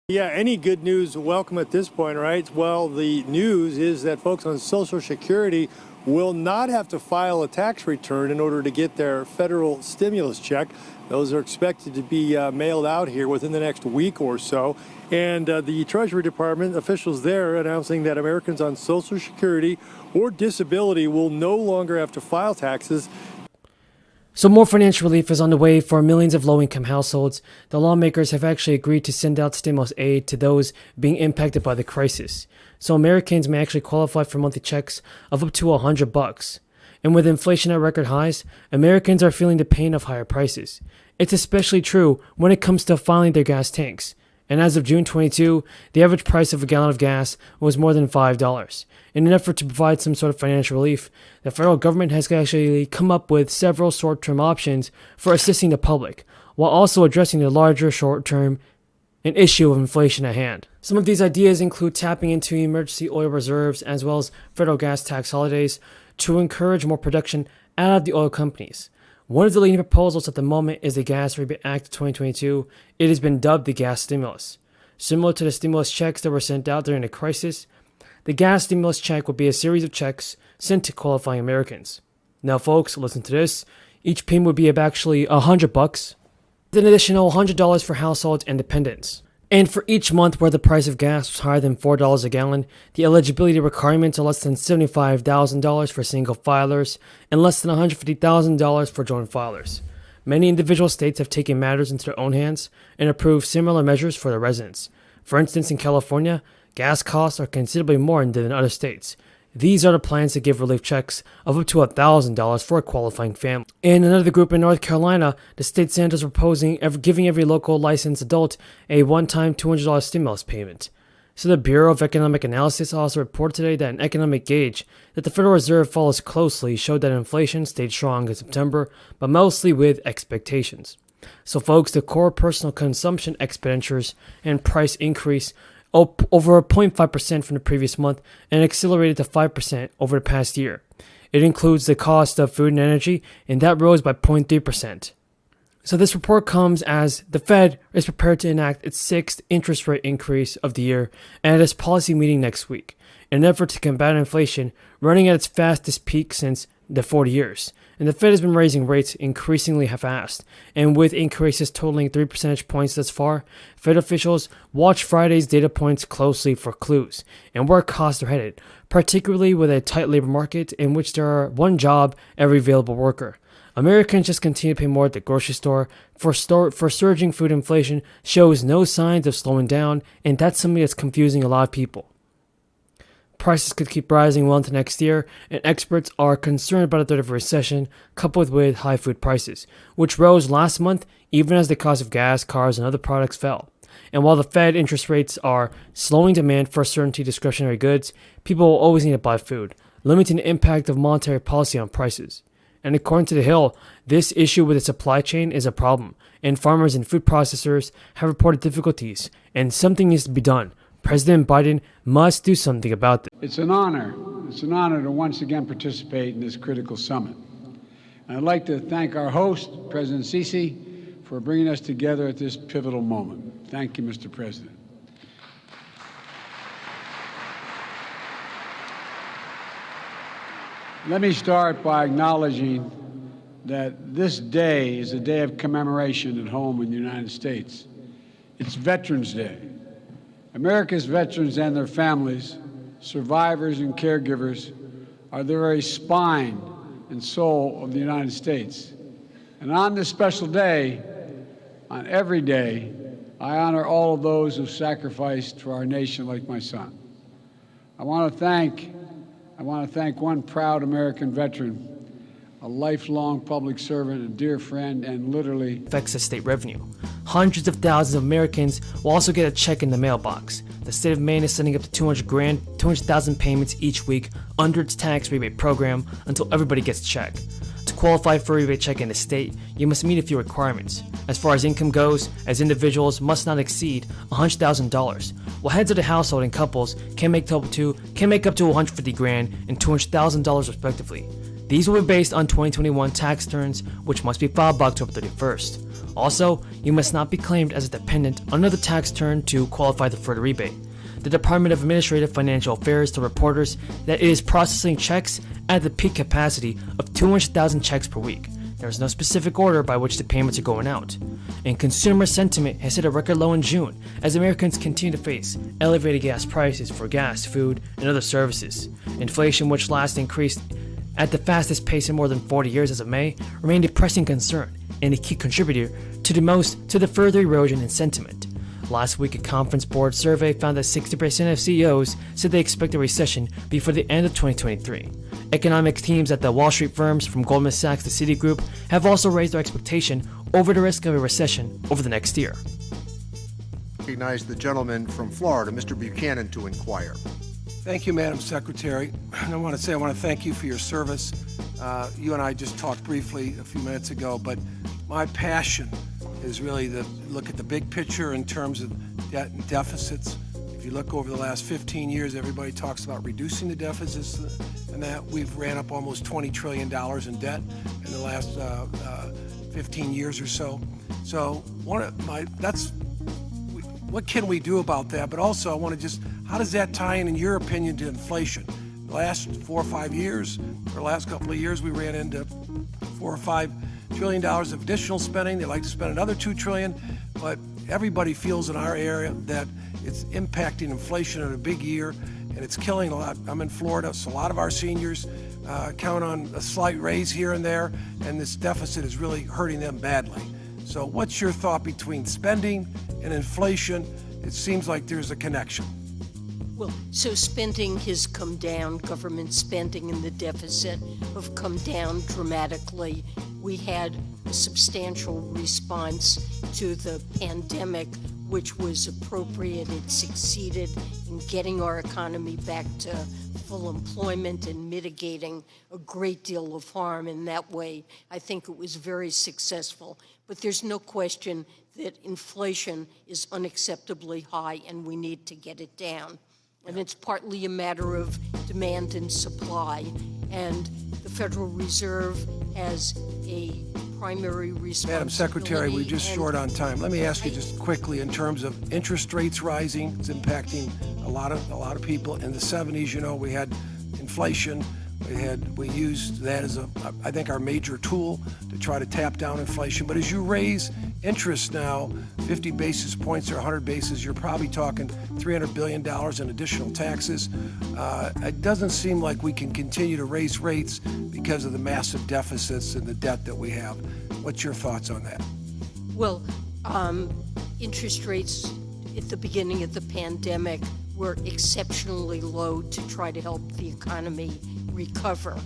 Yeah, any good news welcome at this point, right? Well, the news is that folks on Social Security will not have to file a tax return in order to get their federal stimulus check. Those are expected to be mailed out here within the next week or so. And the Treasury Department officials there announcing that Americans on Social Security or disability will no longer have to file taxes. So more financial relief is on the way for millions of low-income households. The lawmakers have actually agreed to send out stimulus aid to those being impacted by the crisis. So Americans may actually qualify for monthly checks of up to $100. And with inflation at record highs, Americans are feeling the pain of higher prices. It's especially true when it comes to filling their gas tanks. And as of June 22, the average price of a gallon of gas was more than $5. In an effort to provide some sort of financial relief, the federal government has actually come up with several short-term options for assisting the public, while also addressing the larger short-term and issue of inflation at hand. Some of these ideas include tapping into emergency oil reserves as well as federal gas tax holidays to encourage more production out of the oil companies. One of the leading proposals at the moment is the Gas Rebate Act of 2022. It has been dubbed the gas stimulus. Similar to the stimulus checks that were sent out during the crisis, the gas stimulus check would be a series of checks sent to qualifying Americans. Now folks, listen to this. Each payment would be of actually $100, with an additional $100 for households and dependents. And for each month where the price of gas was higher than $4 a gallon, the eligibility requirements are less than $75,000 for single filers and less than $150,000 for joint filers. Many individual states have taken matters into their own hands and approved similar measures for their residents. For instance, in California, gas costs are considerably more than in other states. These are the plans to give relief checks of up to $1,000 for a qualifying family. In another group in North Carolina, the state senators are proposing giving every local licensed adult a one-time $200 stimulus payment. So the Bureau of Economic Analysis also reported today that an economic gauge that the Federal Reserve follows closely showed that inflation stayed strong in September, but mostly with expectations. So folks, the core personal consumption expenditures and price increase over 0.5% from the previous month and accelerated to 5% over the past year. It includes the cost of food and energy, and that rose by 0.3%. So this report comes as the Fed is prepared to enact its sixth interest rate increase of the year and at its policy meeting next week, in an effort to combat inflation running at its fastest peak since the 40 years. And the Fed has been raising rates increasingly fast, and with increases totaling 3 percentage points thus far, Fed officials watch Friday's data points closely for clues and where costs are headed, particularly with a tight labor market in which there are one job every available worker. Americans just continue to pay more at the grocery store for surging food inflation shows no signs of slowing down, and that's something that's confusing a lot of people. Prices could keep rising well into next year, and experts are concerned about a threat of a recession coupled with high food prices, which rose last month even as the cost of gas, cars, and other products fell. And while the Fed interest rates are slowing demand for certain discretionary goods, people will always need to buy food, limiting the impact of monetary policy on prices. And according to The Hill, this issue with the supply chain is a problem, and farmers and food processors have reported difficulties, and something needs to be done. President Biden must do something about this. It's an honor. It's an honor to once again participate in this critical summit. And I'd like to thank our host, President Sisi, for bringing us together at this pivotal moment. Thank you, Mr. President. Let me start by acknowledging that this day is a day of commemoration at home in the United States. It's Veterans Day. America's veterans and their families, survivors and caregivers, are the very spine and soul of the United States. And on this special day, on every day, I honor all of those who sacrificed for our nation like my son. I want to thank one proud American veteran, a lifelong public servant, a dear friend, and literally affects the state revenue. Hundreds of thousands of Americans will also get a check in the mailbox. The state of Maine is sending up to 200,000 payments each week under its tax rebate program until everybody gets a check. To qualify for a rebate check in the state, you must meet a few requirements. As far as income goes, as individuals must not exceed $100,000, while heads of the household and couples can make up to $150,000 and $200,000 respectively. These will be based on 2021 tax returns, which must be filed by October 31st. Also, you must not be claimed as a dependent under the tax return to qualify for the rebate. The Department of Administrative Financial Affairs told reporters that it is processing checks at the peak capacity of 200,000 checks per week. There is no specific order by which the payments are going out. And consumer sentiment has hit a record low in June as Americans continue to face elevated gas prices for gas, food, and other services. Inflation, which last increased at the fastest pace in more than 40 years as of May, remained a pressing concern and a key contributor to the further erosion in sentiment. Last week, a Conference Board survey found that 60% of CEOs said they expect a recession before the end of 2023. Economic teams at the Wall Street firms from Goldman Sachs to Citigroup have also raised their expectation over the risk of a recession over the next year. Recognize the gentleman from Florida, Mr. Buchanan, to inquire. Thank you, Madam Secretary. I want to thank you for your service. You and I just talked briefly a few minutes ago, but my passion is really to look at the big picture in terms of debt and deficits. If you look over the last 15 years, everybody talks about reducing the deficits, and that we've ran up almost $20 trillion in debt in the last 15 years or so. So what can we do about that? But also, I want to how does that tie in your opinion, to inflation? The last 4 or 5 years, or last couple of years, we ran into $4 or $5 trillion of additional spending. They like to spend another $2 trillion, but everybody feels in our area that it's impacting inflation in a big year, and it's killing a lot. I'm in Florida, so a lot of our seniors count on a slight raise here and there, and this deficit is really hurting them badly. So what's your thought between spending and inflation? It seems like there's a connection. Well, so spending has come down, government spending and the deficit have come down dramatically. We had a substantial response to the pandemic, which was appropriate. It succeeded in getting our economy back to full employment and mitigating a great deal of harm. In that way, I think it was very successful. But there's no question that inflation is unacceptably high and we need to get it down. And it's partly a matter of demand and supply. And the Federal Reserve has a primary responsibility. Madam Secretary, we're just short on time. Let me ask you just quickly, in terms of interest rates rising, it's impacting a lot of people. In the 70s, you know, we had inflation. We used that as I think our major tool to try to tap down inflation. But as you raise interest now, 50 basis points or 100 basis, you're probably talking $300 billion in additional taxes. It doesn't seem like we can continue to raise rates because of the massive deficits and the debt that we have. What's your thoughts on that? Well, interest rates at the beginning of the pandemic were exceptionally low to try to help the economy recover.